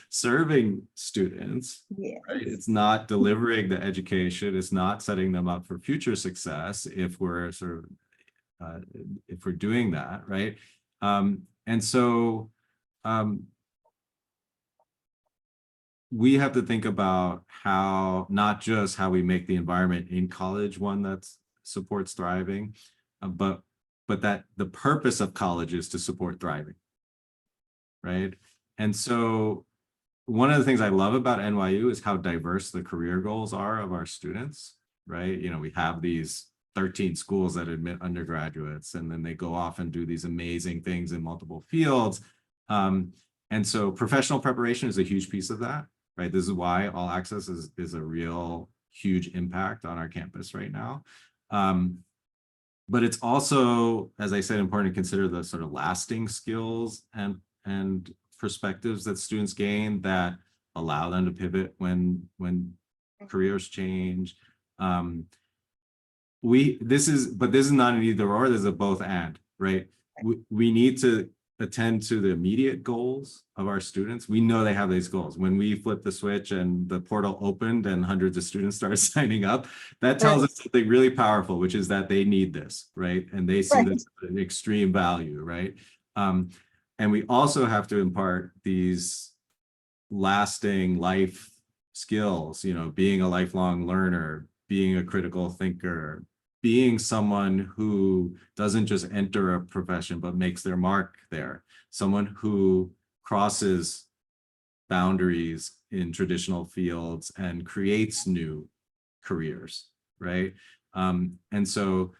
serving students. Yes. Right? It's not delivering the education. It's not setting them up for future success if we're if we're doing that, right? And so we have to think about not just how we make the environment in college one that supports thriving, but but that the purpose of college is to support thriving, right? And so one of the things I love about NYU is how diverse the career goals are of our students, right? You know, we have these 13 schools that admit undergraduates, and then they go off and do these amazing things in multiple fields. And so professional preparation is a huge piece of that, right? This is why All Access is a real huge impact on our campus right now. But it's also, as I said, important to consider the sort of lasting skills and perspectives that students gain that allow them to pivot when careers change. This is not an either or, this is a both and, right? We need to attend to the immediate goals of our students. We know they have these goals. When we flipped the switch and the portal opened and hundreds of students started signing up, that tells us something really powerful, which is that they need this, right? And they see this as an extreme value, right? And we also have to impart these lasting life skills, you know, being a lifelong learner, being a critical thinker, being someone who doesn't just enter a profession, but makes their mark there. Someone who crosses boundaries in traditional fields and creates new careers, right? And so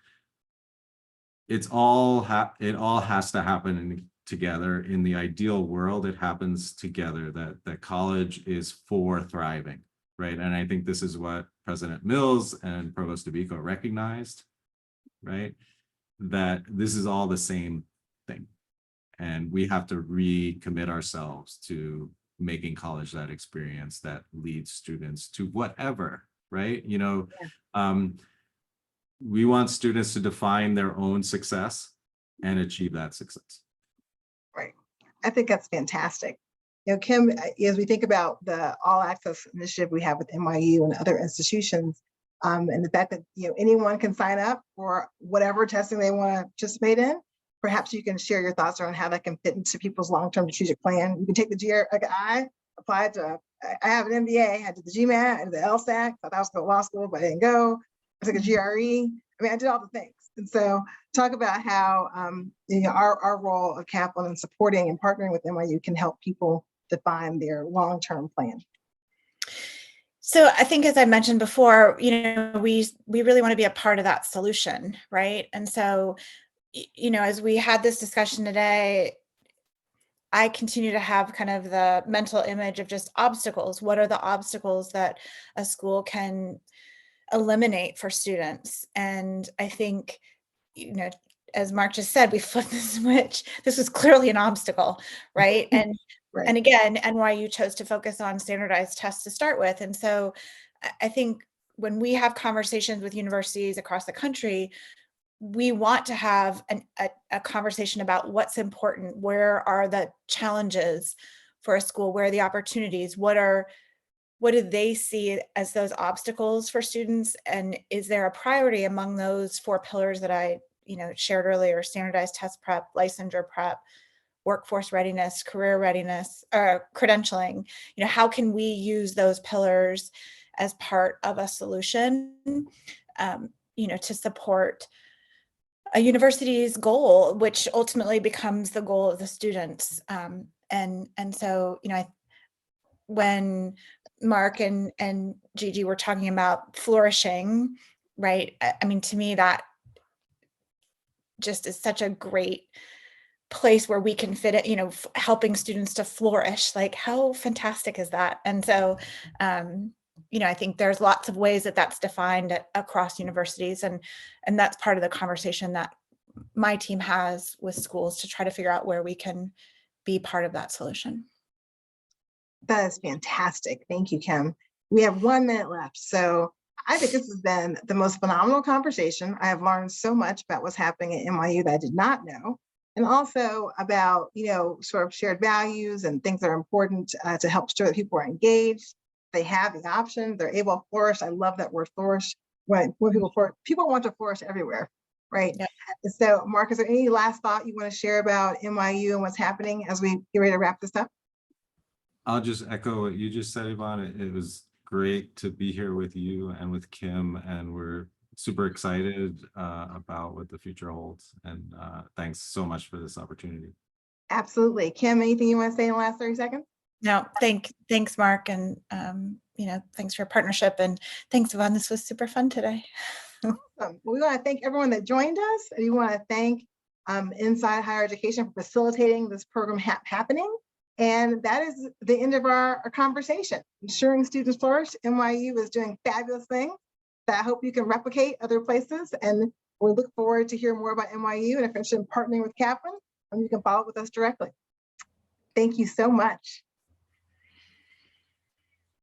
it all has to happen together. In the ideal world, it happens together, that college is for thriving, right? And I think this is what President Mills and Provost DeBico recognized, right? That this is all the same thing. And we have to recommit ourselves to making college that experience that leads students to whatever, right? You know, we want students to define their own success and achieve that success. Right. I think that's fantastic. You know, Kim, as we think about the All Access initiative we have with NYU and other institutions, and the fact that, you know, anyone can sign up for whatever testing they want to participate in, perhaps you can share your thoughts around how that can fit into people's long-term strategic plan. You can take the like I applied to, I have an MBA, I did the GMAT and the LSAT, thought I was going to law school, but I didn't go. I took a GRE. I mean, I did all the things. And so talk about how you know, our role of Kaplan in supporting and partnering with NYU can help people define their long-term plan. So I think, as I mentioned before, you know, we really want to be a part of that solution, right? And so, you know, as we had this discussion today, I continue to have kind of the mental image of just obstacles. What are the obstacles that a school can eliminate for students? And I think, you know, as Mark just said, we flipped the switch. This was clearly an obstacle, right? And again, NYU chose to focus on standardized tests to start with. And so I think when we have conversations with universities across the country, we want to have a conversation about what's important. Where are the challenges for a school? Where are the opportunities? What do they see as those obstacles for students? And is there a priority among those 4 pillars that I, you know, shared earlier: standardized test prep, licensure prep, workforce readiness, career readiness, credentialing? You know, how can we use those pillars as part of a solution, you know, to support a university's goal, which ultimately becomes the goal of the students. And so, you know, when Mark and Gigi were talking about flourishing, right? I mean, to me, that just is such a great place where we can fit it, you know, helping students to flourish. Like, how fantastic is that? And so, you know, I think there's lots of ways that that's defined across universities, and that's part of the conversation that my team has with schools to try to figure out where we can be part of that solution. That is fantastic. Thank you, Kim. We have 1 minute left. So I think this has been the most phenomenal conversation. I have learned so much about what's happening at NYU that I did not know. And also about, you know, sort of shared values and things that are important to help sure that people are engaged. They have the option, they're able to flourish. I love that word, flourish. When people want to flourish everywhere, right? Yep. So Mark, is there any last thought you want to share about NYU and what's happening as we get ready to wrap this up? I'll just echo what you just said, Yvonne. It was great to be here with you and with Kim, and we're super excited about what the future holds. And thanks so much for this opportunity. Absolutely. Kim, anything you want to say in the last 30 seconds? No, thanks, Mark, and thanks for your partnership, and thanks, Yvonne. This was super fun today. We want to thank everyone that joined us. And we want to thank Inside Higher Education for facilitating this program happening. And that is the end of our conversation. Ensuring Students Flourish, NYU is doing fabulous things that I hope you can replicate other places. And we look forward to hearing more about NYU, and if you're interested in partnering with Kaplan, you can follow up with us directly. Thank you so much.